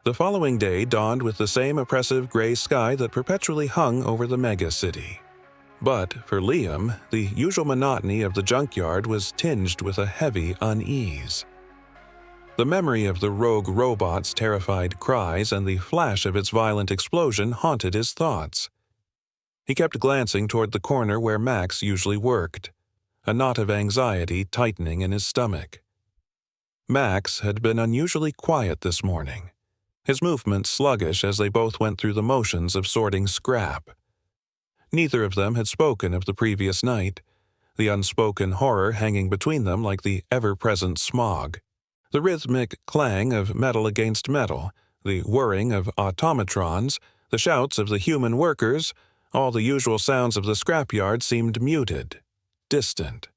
The following day dawned with the same oppressive gray sky that perpetually hung over the megacity. But for Liam, the usual monotony of the junkyard was tinged with a heavy unease. The memory of the rogue robot's terrified cries and the flash of its violent explosion haunted his thoughts. He kept glancing toward the corner where Max usually worked, a knot of anxiety tightening in his stomach. Max had been unusually quiet this morning, his movements sluggish as they both went through the motions of sorting scrap. Neither of them had spoken of the previous night, the unspoken horror hanging between them like the ever-present smog. The rhythmic clang of metal against metal, the whirring of automatrons, the shouts of the human workers, all the usual sounds of the scrapyard seemed muted, distant.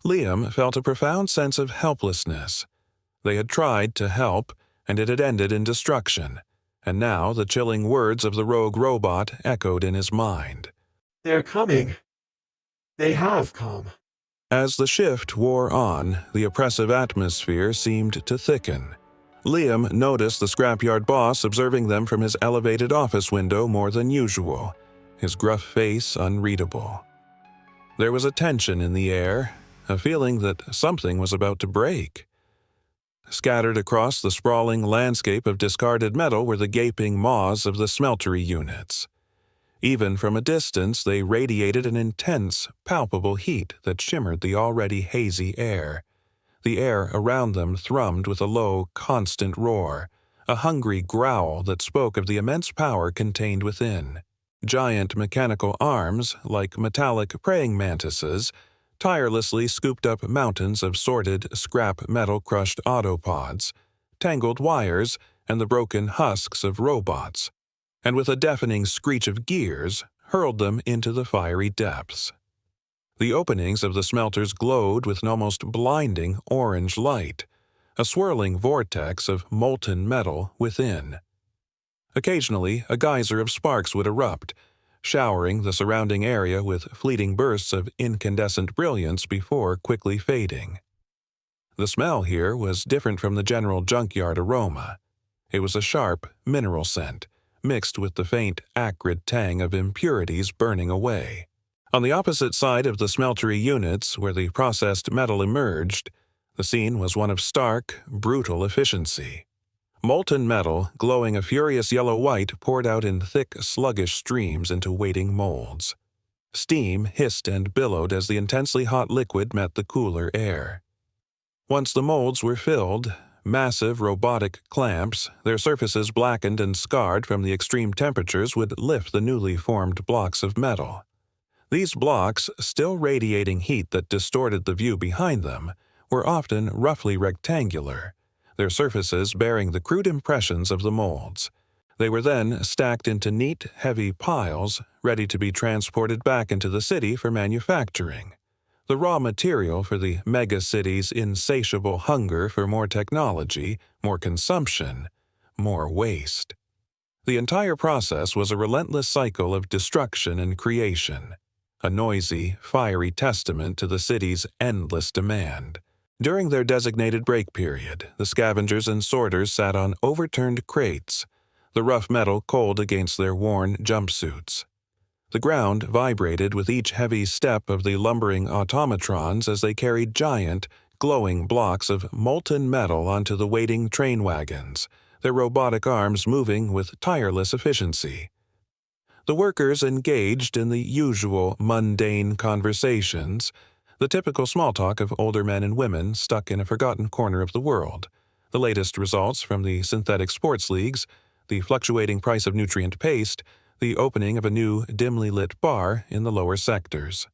Liam felt a profound sense of helplessness. They had tried to help, and it had ended in destruction, and now the chilling words of the rogue robot echoed in his mind. "They're coming. They have come." As the shift wore on, the oppressive atmosphere seemed to thicken. Liam noticed the scrapyard boss observing them from his elevated office window more than usual, his gruff face unreadable. There was a tension in the air, a feeling that something was about to break. Scattered across the sprawling landscape of discarded metal were the gaping maws of the smeltery units. Even from a distance, they radiated an intense, palpable heat that shimmered the already hazy air. The air around them thrummed with a low, constant roar, a hungry growl that spoke of the immense power contained within. Giant mechanical arms, like metallic praying mantises, tirelessly scooped up mountains of sorted, scrap metal-crushed autopods, tangled wires, and the broken husks of robots, and with a deafening screech of gears, hurled them into the fiery depths. The openings of the smelters glowed with an almost blinding orange light, a swirling vortex of molten metal within. Occasionally, a geyser of sparks would erupt, showering the surrounding area with fleeting bursts of incandescent brilliance before quickly fading. The smell here was different from the general junkyard aroma. It was a sharp, mineral scent, mixed with the faint, acrid tang of impurities burning away. On the opposite side of the smeltery units, where the processed metal emerged, the scene was one of stark, brutal efficiency. Molten metal, glowing a furious yellow-white, poured out in thick, sluggish streams into waiting molds. Steam hissed and billowed as the intensely hot liquid met the cooler air. Once the molds were filled, massive robotic clamps, their surfaces blackened and scarred from the extreme temperatures, would lift the newly formed blocks of metal. These blocks, still radiating heat that distorted the view behind them, were often roughly rectangular, their surfaces bearing the crude impressions of the molds. They were then stacked into neat, heavy piles, ready to be transported back into the city for manufacturing, the raw material for the megacity's insatiable hunger for more technology, more consumption, more waste. The entire process was a relentless cycle of destruction and creation, a noisy, fiery testament to the city's endless demand. During their designated break period, the scavengers and sorters sat on overturned crates, the rough metal cold against their worn jumpsuits. The ground vibrated with each heavy step of the lumbering automatrons as they carried giant, glowing blocks of molten metal onto the waiting train wagons, their robotic arms moving with tireless efficiency. The workers engaged in the usual mundane conversations, the typical small talk of older men and women stuck in a forgotten corner of the world, the latest results from the synthetic sports leagues, the fluctuating price of nutrient paste, the opening of a new, dimly lit bar in the lower sectors.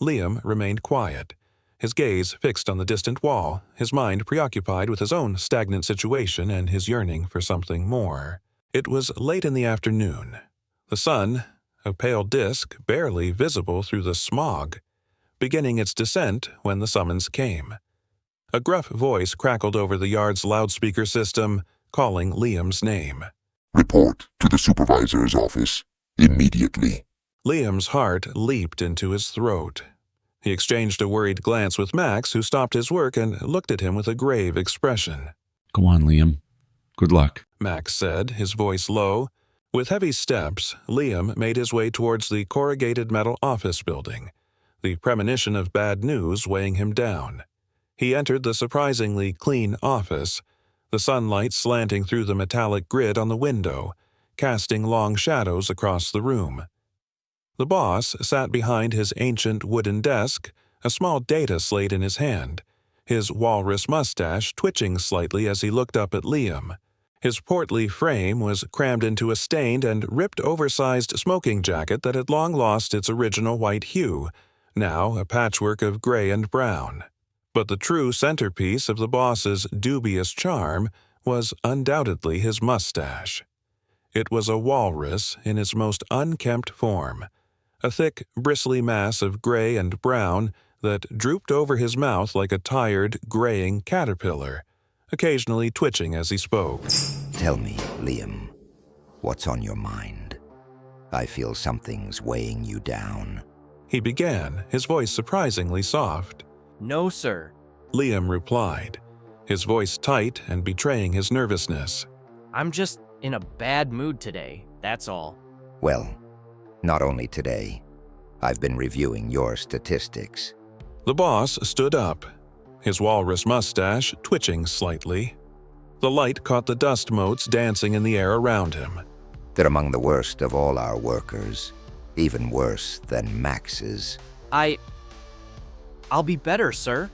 Liam remained quiet, his gaze fixed on the distant wall, his mind preoccupied with his own stagnant situation and his yearning for something more. It was late in the afternoon. The sun, a pale disk barely visible through the smog, beginning its descent when the summons came. A gruff voice crackled over the yard's loudspeaker system, calling Liam's name. "Report to the supervisor's office immediately." Liam's heart leaped into his throat. He exchanged a worried glance with Max, who stopped his work and looked at him with a grave expression. "Go on, Liam. Good luck. Max said, his voice low. With heavy steps, Liam made his way towards the corrugated metal office building, the premonition of bad news weighing him down. He entered the surprisingly clean office, the sunlight slanting through the metallic grid on the window, casting long shadows across the room. The boss sat behind his ancient wooden desk, a small data slate in his hand, his walrus mustache twitching slightly as he looked up at Liam. His portly frame was crammed into a stained and ripped oversized smoking jacket that had long lost its original white hue, now a patchwork of gray and brown. But the true centerpiece of the boss's dubious charm was undoubtedly his mustache. It was a walrus in its most unkempt form, a thick, bristly mass of gray and brown that drooped over his mouth like a tired, graying caterpillar, occasionally twitching as he spoke. Tell me, Liam, what's on your mind? I feel something's weighing you down. He began, his voice surprisingly soft. No, sir. Liam replied, his voice tight and betraying his nervousness. I'm just in a bad mood today, that's all. Well, not only today. I've been reviewing your statistics. The boss stood up, his walrus mustache twitching slightly. The light caught the dust motes dancing in the air around him. They're among the worst of all our workers, even worse than Max's. I'll be better, sir.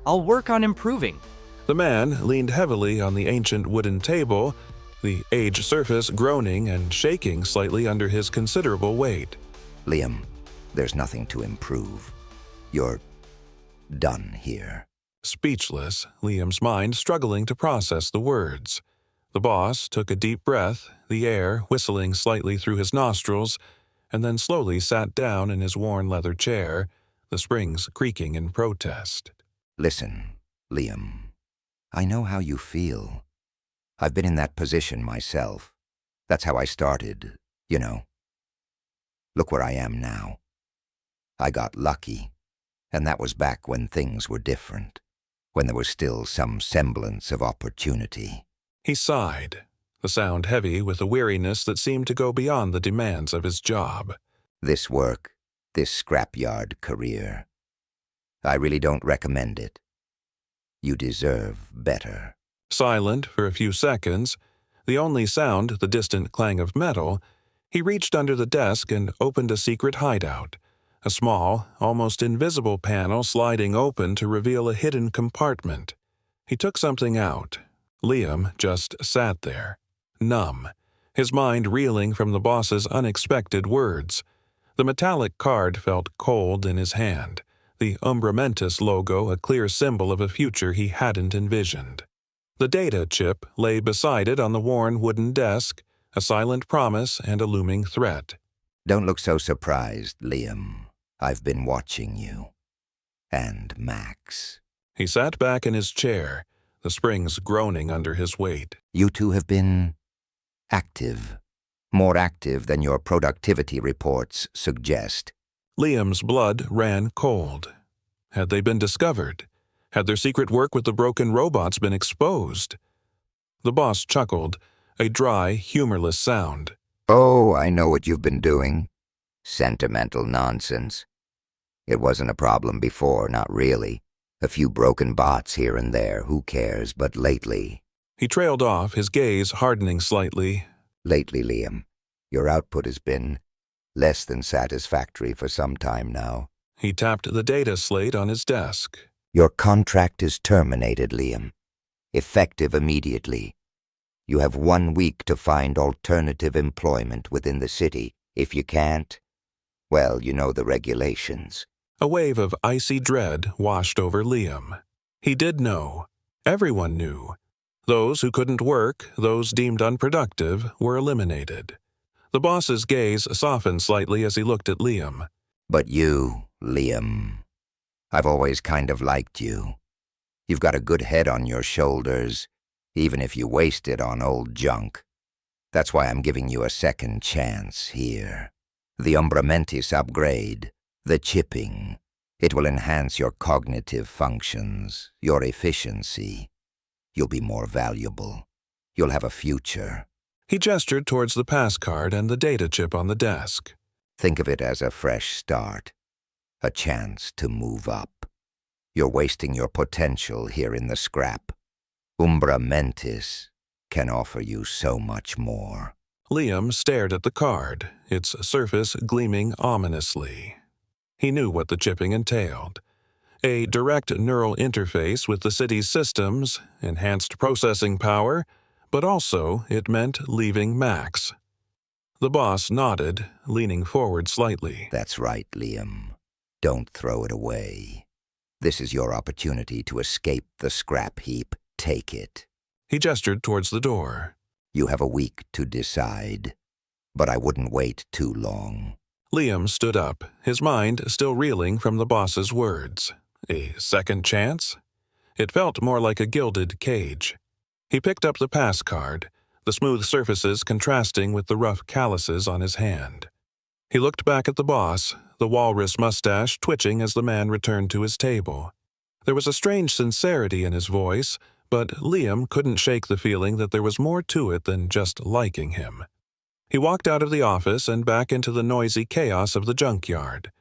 I'll work on improving. The man leaned heavily on the ancient wooden table, the aged surface groaning and shaking slightly under his considerable weight. Liam, there's nothing to improve. You're done here. Speechless, Liam's mind struggling to process the words. The boss took a deep breath, the air whistling slightly through his nostrils, and then slowly sat down in his worn leather chair, the springs creaking in protest. Listen, Liam, I know how you feel. I've been in that position myself. That's how I started, you know. Look where I am now. I got lucky, and that was back when things were different, when there was still some semblance of opportunity. He sighed, the sound heavy with a weariness that seemed to go beyond the demands of his job. This work, this scrapyard career, I really don't recommend it. You deserve better. Silent for a few seconds, the only sound the distant clang of metal, he reached under the desk and opened a secret hideout, a small, almost invisible panel sliding open to reveal a hidden compartment. He took something out. Liam just sat there, numb, his mind reeling from the boss's unexpected words. The metallic card felt cold in his hand, the Umbra Mentis logo a clear symbol of a future he hadn't envisioned. The data chip lay beside it on the worn wooden desk, a silent promise and a looming threat. Don't look so surprised, Liam. I've been watching you. And Max. He sat back in his chair, the springs groaning under his weight. You two have been active. More active than your productivity reports suggest. Liam's blood ran cold. Had they been discovered? Had their secret work with the broken robots been exposed? The boss chuckled, a dry, humorless sound. Oh, I know what you've been doing. Sentimental nonsense. It wasn't a problem before, not really. A few broken bots here and there, who cares? But lately... He trailed off, his gaze hardening slightly. Lately, Liam, your output has been less than satisfactory for some time now. He tapped the data slate on his desk. Your contract is terminated, Liam. Effective immediately. You have 1 week to find alternative employment within the city. If you can't, well, you know the regulations. A wave of icy dread washed over Liam. He did know. Everyone knew. Those who couldn't work, those deemed unproductive, were eliminated. The boss's gaze softened slightly as he looked at Liam. But you, Liam, I've always kind of liked you. You've got a good head on your shoulders, even if you waste it on old junk. That's why I'm giving you a second chance here. The Umbra Mentis upgrade, the chipping, it will enhance your cognitive functions, your efficiency. You'll be more valuable. You'll have a future. He gestured towards the passcard and the data chip on the desk. Think of it as a fresh start, a chance to move up. You're wasting your potential here in the scrap. Umbra Mentis can offer you so much more. Liam stared at the card, its surface gleaming ominously. He knew what the chipping entailed. A direct neural interface with the city's systems, enhanced processing power, but also it meant leaving Max. The boss nodded, leaning forward slightly. That's right, Liam. Don't throw it away. This is your opportunity to escape the scrap heap. Take it. He gestured towards the door. You have a week to decide, but I wouldn't wait too long. Liam stood up, his mind still reeling from the boss's words. A second chance? It felt more like a gilded cage. He picked up the passcard, the smooth surfaces contrasting with the rough calluses on his hand. He looked back at the boss, the walrus mustache twitching as the man returned to his table. There was a strange sincerity in his voice, but Liam couldn't shake the feeling that there was more to it than just liking him. He walked out of the office and back into the noisy chaos of the junkyard.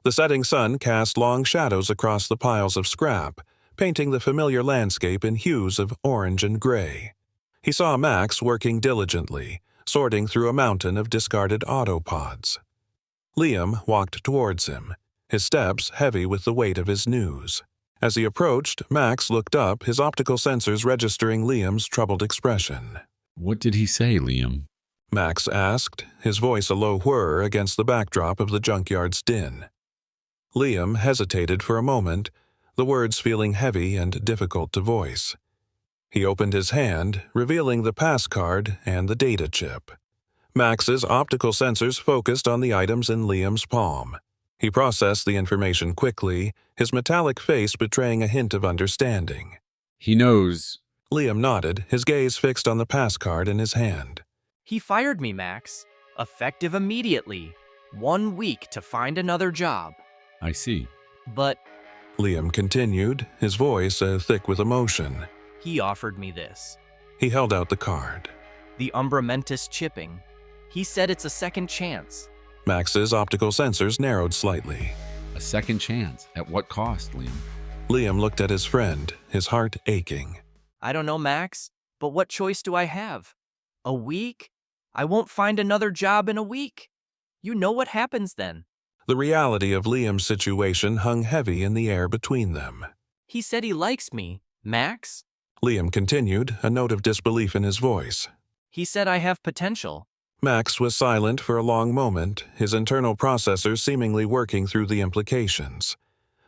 The setting sun cast long shadows across the piles of scrap, painting the familiar landscape in hues of orange and gray. He saw Max working diligently, sorting through a mountain of discarded autopods. Liam walked towards him, his steps heavy with the weight of his news. As he approached, Max looked up, his optical sensors registering Liam's troubled expression. "What did he say, Liam?" Max asked, his voice a low whir against the backdrop of the junkyard's din. Liam hesitated for a moment, the words feeling heavy and difficult to voice. He opened his hand, revealing the passcard and the data chip. Max's optical sensors focused on the items in Liam's palm. He processed the information quickly, his metallic face betraying a hint of understanding. "He knows." Liam nodded, his gaze fixed on the passcard in his hand. He fired me, Max. Effective immediately. 1 week to find another job. "I see." But Liam continued, his voice thick with emotion. he offered me this. He held out the card. The Umbra Mentis chipping. He said it's a second chance. Max's optical sensors narrowed slightly. "A second chance. At what cost, Liam?" Liam looked at his friend, his heart aching. I don't know, Max, but what choice do I have? A week? I won't find another job in a week. You know what happens then. The reality of Liam's situation hung heavy in the air between them. He said he likes me, Max. Liam continued, a note of disbelief in his voice. He said I have potential. Max was silent for a long moment, his internal processors seemingly working through the implications.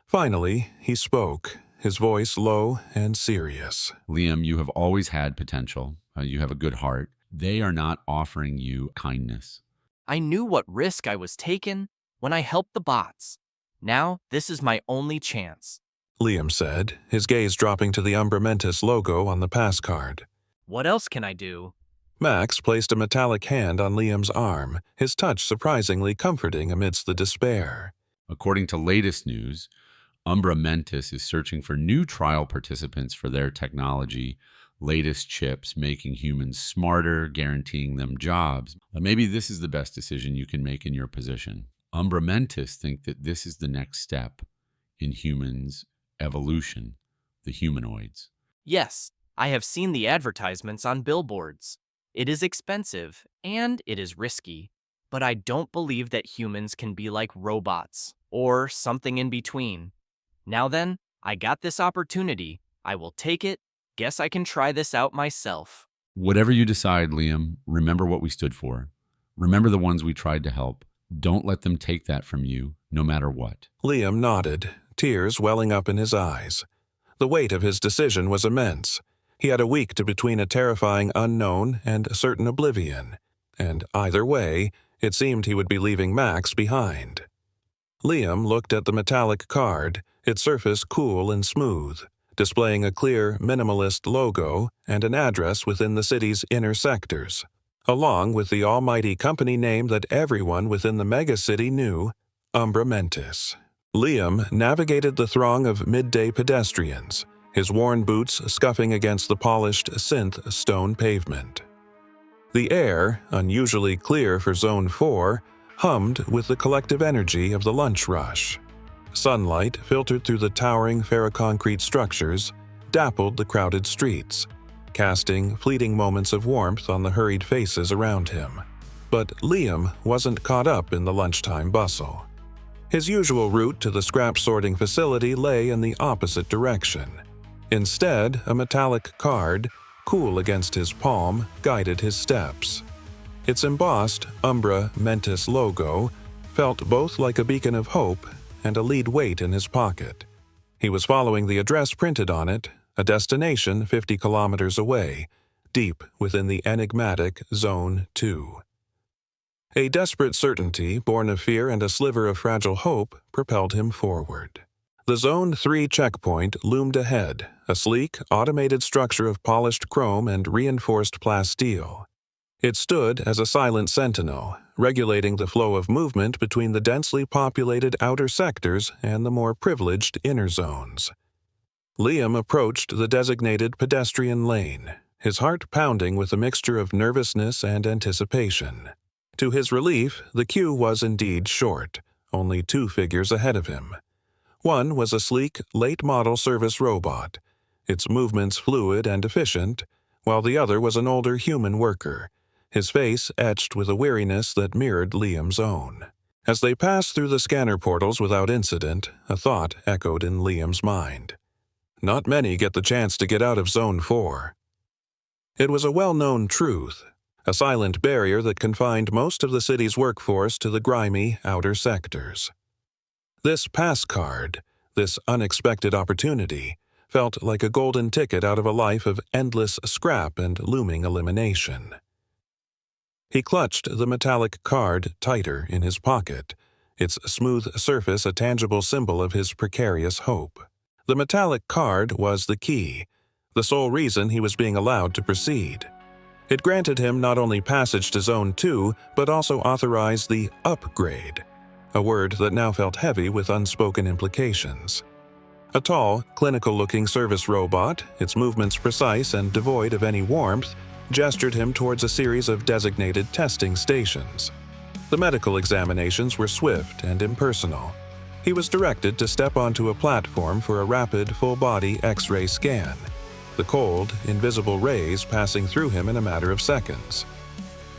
Finally, he spoke, his voice low and serious. "Liam, you have always had potential. You have a good heart. They are not offering you kindness." I knew what risk I was taking when I helped the bots. Now, this is my only chance. Liam said, his gaze dropping to the Umbra Mentis logo on the passcard. What else can I do? Max placed a metallic hand on Liam's arm, his touch surprisingly comforting amidst the despair. According to latest news, Umbra Mentis is searching for new trial participants for their technology, latest chips making humans smarter, guaranteeing them jobs. Maybe this is the best decision you can make in your position. Umbra Mentis think that this is the next step in humans' evolution, the humanoids. Yes, I have seen the advertisements on billboards. It is expensive, and it is risky, but I don't believe that humans can be like robots, or something in between. Now then, I got this opportunity. I will take it. Guess I can try this out myself. Whatever you decide, Liam, remember what we stood for. Remember the ones we tried to help. Don't let them take that from you, no matter what. Liam nodded, tears welling up in his eyes. The weight of his decision was immense. He had a week to between a terrifying unknown and a certain oblivion, and either way, it seemed he would be leaving Max behind. Liam looked at the metallic card, its surface cool and smooth, displaying a clear, minimalist logo and an address within the city's inner sectors, along with the almighty company name that everyone within the megacity knew, Umbra Mentis. Liam navigated the throng of midday pedestrians, his worn boots scuffing against the polished synth stone pavement. The air, unusually clear for Zone 4, hummed with the collective energy of the lunch rush. Sunlight filtered through the towering ferroconcrete structures, dappled the crowded streets, casting fleeting moments of warmth on the hurried faces around him. But Liam wasn't caught up in the lunchtime bustle. His usual route to the scrap sorting facility lay in the opposite direction. Instead, a metallic card, cool against his palm, guided his steps. Its embossed Umbra Mentis logo felt both like a beacon of hope and a lead weight in his pocket. He was following the address printed on it, a destination 50 kilometers away, deep within the enigmatic Zone 2. A desperate certainty, born of fear and a sliver of fragile hope, propelled him forward. The Zone 3 checkpoint loomed ahead, a sleek, automated structure of polished chrome and reinforced plasteel. It stood as a silent sentinel, regulating the flow of movement between the densely populated outer sectors and the more privileged inner zones. Liam approached the designated pedestrian lane, his heart pounding with a mixture of nervousness and anticipation. To his relief, the queue was indeed short, only 2 figures ahead of him. One was a sleek, late-model service robot, its movements fluid and efficient, while the other was an older human worker, his face etched with a weariness that mirrored Liam's own. As they passed through the scanner portals without incident, a thought echoed in Liam's mind. Not many get the chance to get out of Zone 4. It was a well-known truth, a silent barrier that confined most of the city's workforce to the grimy outer sectors. This Passcard, this unexpected opportunity, felt like a golden ticket out of a life of endless scrap and looming elimination. He clutched the metallic card tighter in his pocket, its smooth surface a tangible symbol of his precarious hope. The metallic card was the key, the sole reason he was being allowed to proceed. It granted him not only passage to Zone 2, but also authorized the upgrade, a word that now felt heavy with unspoken implications. A tall, clinical-looking service robot, its movements precise and devoid of any warmth, gestured him towards a series of designated testing stations. The medical examinations were swift and impersonal. He was directed to step onto a platform for a rapid, full-body X-ray scan, the cold, invisible rays passing through him in a matter of seconds.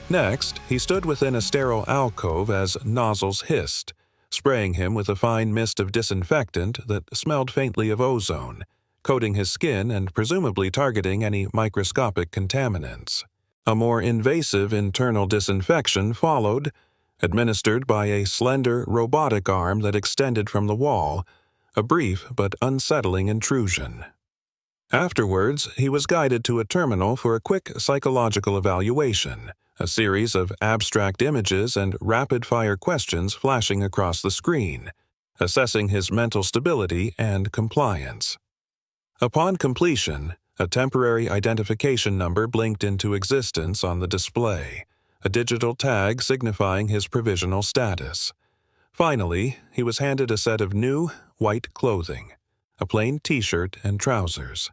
Next, he stood within a sterile alcove as nozzles hissed, spraying him with a fine mist of disinfectant that smelled faintly of ozone, coating his skin and presumably targeting any microscopic contaminants. A more invasive internal disinfection followed, administered by a slender robotic arm that extended from the wall, a brief but unsettling intrusion. Afterwards, he was guided to a terminal for a quick psychological evaluation, a series of abstract images and rapid-fire questions flashing across the screen, assessing his mental stability and compliance. Upon completion, a temporary identification number blinked into existence on the display, a digital tag signifying his provisional status. Finally, he was handed a set of new, white clothing, a plain t-shirt and trousers.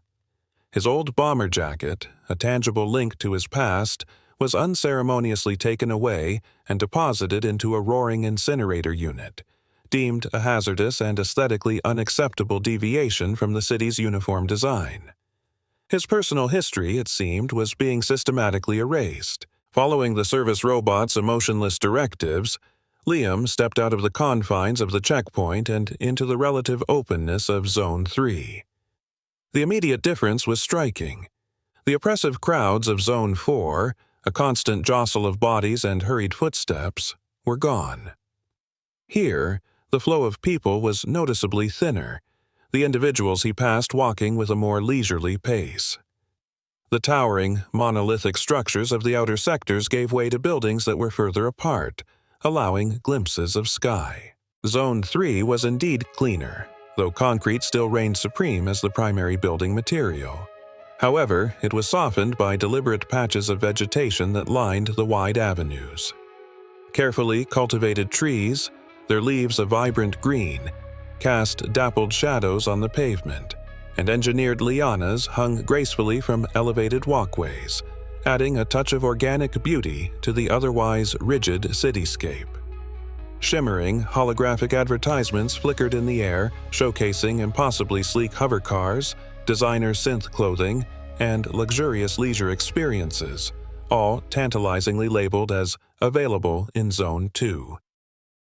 His old bomber jacket, a tangible link to his past, was unceremoniously taken away and deposited into a roaring incinerator unit, deemed a hazardous and aesthetically unacceptable deviation from the city's uniform design. His personal history, it seemed, was being systematically erased. Following the service robot's emotionless directives, Liam stepped out of the confines of the checkpoint and into the relative openness of Zone 3. The immediate difference was striking. The oppressive crowds of Zone 4, a constant jostle of bodies and hurried footsteps, were gone. Here, the flow of people was noticeably thinner, the individuals he passed walking with a more leisurely pace. The towering, monolithic structures of the outer sectors gave way to buildings that were further apart, allowing glimpses of sky. Zone 3 was indeed cleaner, though concrete still reigned supreme as the primary building material. However, it was softened by deliberate patches of vegetation that lined the wide avenues. Carefully cultivated trees, their leaves a vibrant green, cast dappled shadows on the pavement, and engineered lianas hung gracefully from elevated walkways, adding a touch of organic beauty to the otherwise rigid cityscape. Shimmering, holographic advertisements flickered in the air, showcasing impossibly sleek hover cars, designer synth clothing, and luxurious leisure experiences, all tantalizingly labeled as available in Zone 2.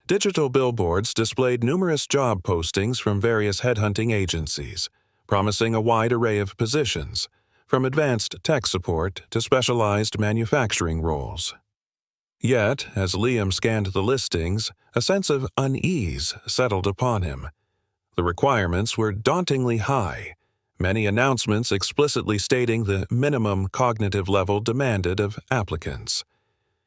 Digital billboards displayed numerous job postings from various headhunting agencies, promising a wide array of positions, from advanced tech support to specialized manufacturing roles. Yet, as Liam scanned the listings, a sense of unease settled upon him. The requirements were dauntingly high, many announcements explicitly stating the minimum cognitive level demanded of applicants.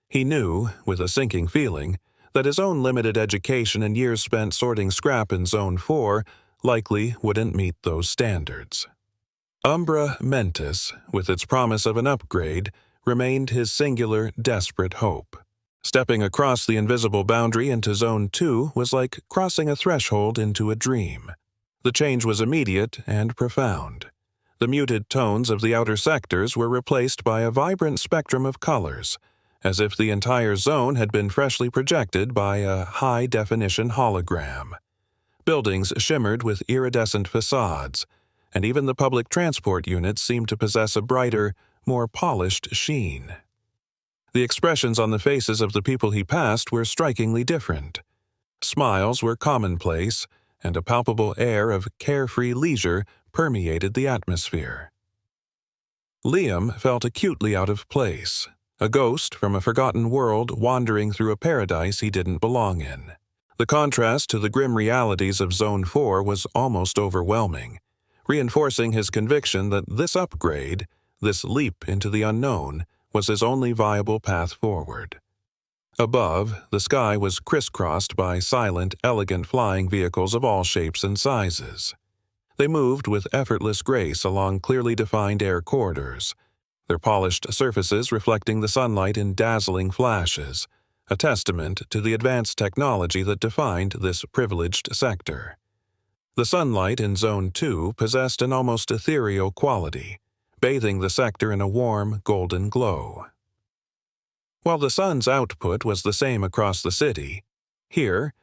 He knew, with a sinking feeling, that his own limited education and years spent sorting scrap in Zone 4 likely wouldn't meet those standards. Umbra Mentis, with its promise of an upgrade, remained his singular, desperate hope. Stepping across the invisible boundary into Zone 2 was like crossing a threshold into a dream. The change was immediate and profound. The muted tones of the outer sectors were replaced by a vibrant spectrum of colors, as if the entire zone had been freshly projected by a high-definition hologram. Buildings shimmered with iridescent facades, and even the public transport units seemed to possess a brighter, more polished sheen. The expressions on the faces of the people he passed were strikingly different. Smiles were commonplace, and a palpable air of carefree leisure permeated the atmosphere. Liam felt acutely out of place, a ghost from a forgotten world wandering through a paradise he didn't belong in. The contrast to the grim realities of Zone 4 was almost overwhelming, reinforcing his conviction that this upgrade, this leap into the unknown, was his only viable path forward. Above, the sky was crisscrossed by silent, elegant flying vehicles of all shapes and sizes. They moved with effortless grace along clearly defined air corridors, their polished surfaces reflecting the sunlight in dazzling flashes, a testament to the advanced technology that defined this privileged sector. The sunlight in Zone 2 possessed an almost ethereal quality, bathing the sector in a warm, golden glow. While the sun's output was the same across the city, here,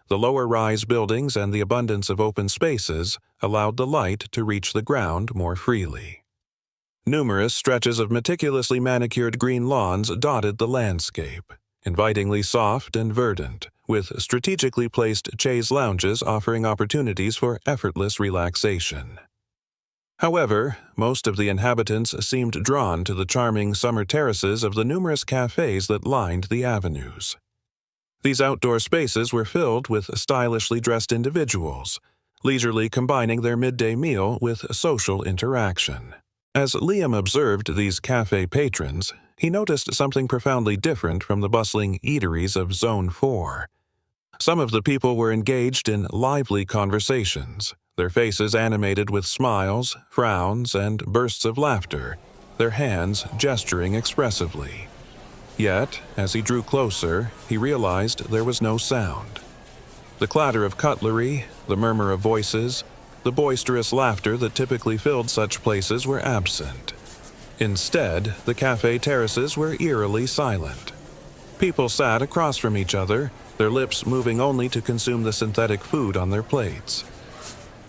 the lower-rise buildings and the abundance of open spaces allowed the light to reach the ground more freely. Numerous stretches of meticulously manicured green lawns dotted the landscape, invitingly soft and verdant, with strategically placed chaise lounges offering opportunities for effortless relaxation. However, most of the inhabitants seemed drawn to the charming summer terraces of the numerous cafes that lined the avenues. These outdoor spaces were filled with stylishly dressed individuals, leisurely combining their midday meal with social interaction. As Liam observed these cafe patrons, he noticed something profoundly different from the bustling eateries of Zone 4. Some of the people were engaged in lively conversations, their faces animated with smiles, frowns, and bursts of laughter, their hands gesturing expressively. Yet, as he drew closer, he realized there was no sound. The clatter of cutlery, the murmur of voices, the boisterous laughter that typically filled such places were absent. Instead, the cafe terraces were eerily silent. People sat across from each other, their lips moving only to consume the synthetic food on their plates.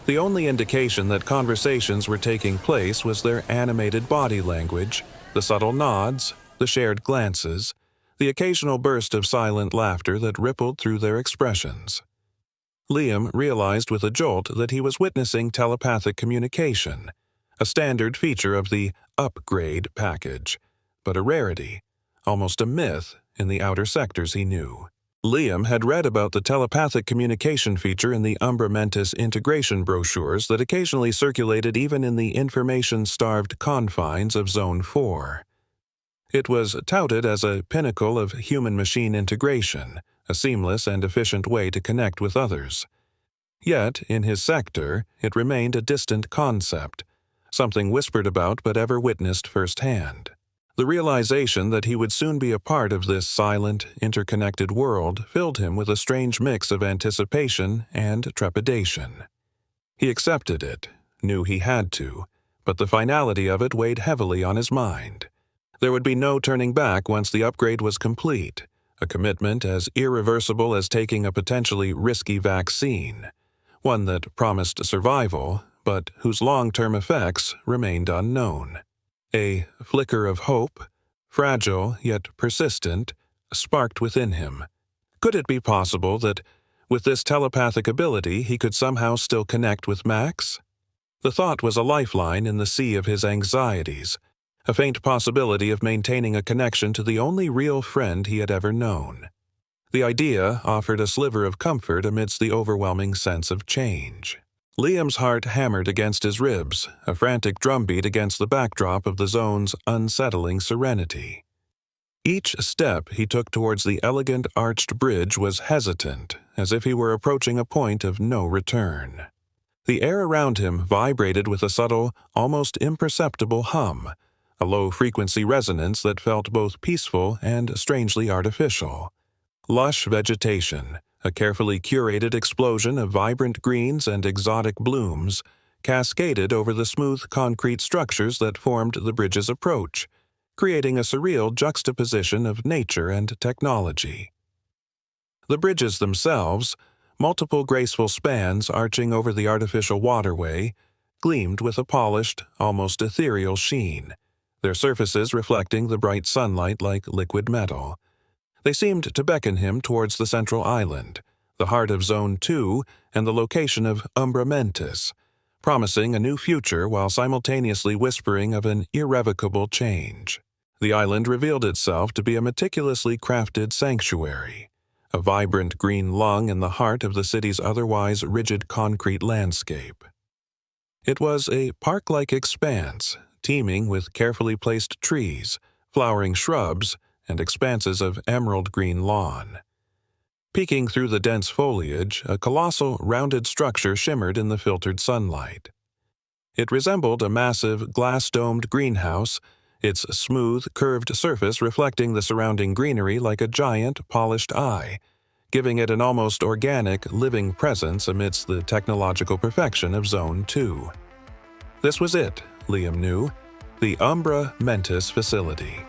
The only indication that conversations were taking place was their animated body language, the subtle nods, the shared glances, the occasional burst of silent laughter that rippled through their expressions. Liam realized with a jolt that he was witnessing telepathic communication, a standard feature of the upgrade package, but a rarity, almost a myth, in the outer sectors he knew. Liam had read about the telepathic communication feature in the Umbra Mentis integration brochures that occasionally circulated even in the information-starved confines of Zone 4. It was touted as a pinnacle of human-machine integration, a seamless and efficient way to connect with others. Yet, in his sector, it remained a distant concept, something whispered about but ever witnessed firsthand. The realization that he would soon be a part of this silent, interconnected world filled him with a strange mix of anticipation and trepidation. He accepted it, knew he had to, but the finality of it weighed heavily on his mind. There would be no turning back once the upgrade was complete, a commitment as irreversible as taking a potentially risky vaccine, one that promised survival, but whose long-term effects remained unknown. A flicker of hope, fragile yet persistent, sparked within him. Could it be possible that, with this telepathic ability, he could somehow still connect with Max? The thought was a lifeline in the sea of his anxieties, a faint possibility of maintaining a connection to the only real friend he had ever known. The idea offered a sliver of comfort amidst the overwhelming sense of change. Liam's heart hammered against his ribs, a frantic drumbeat against the backdrop of the zone's unsettling serenity. Each step he took towards the elegant arched bridge was hesitant, as if he were approaching a point of no return. The air around him vibrated with a subtle, almost imperceptible hum, a low-frequency resonance that felt both peaceful and strangely artificial. Lush vegetation, a carefully curated explosion of vibrant greens and exotic blooms, cascaded over the smooth concrete structures that formed the bridge's approach, creating a surreal juxtaposition of nature and technology. The bridges themselves, multiple graceful spans arching over the artificial waterway, gleamed with a polished, almost ethereal sheen, their surfaces reflecting the bright sunlight like liquid metal. They seemed to beckon him towards the central island, the heart of Zone 2 and the location of Umbra Mentis, promising a new future while simultaneously whispering of an irrevocable change. The island revealed itself to be a meticulously crafted sanctuary, a vibrant green lung in the heart of the city's otherwise rigid concrete landscape. It was a park-like expanse, teeming with carefully placed trees, flowering shrubs, and expanses of emerald green lawn. Peeking through the dense foliage, a colossal, rounded structure shimmered in the filtered sunlight. It resembled a massive, glass-domed greenhouse, its smooth, curved surface reflecting the surrounding greenery like a giant, polished eye, giving it an almost organic, living presence amidst the technological perfection of Zone 2. This was it, Liam knew, the Umbra Mentis facility.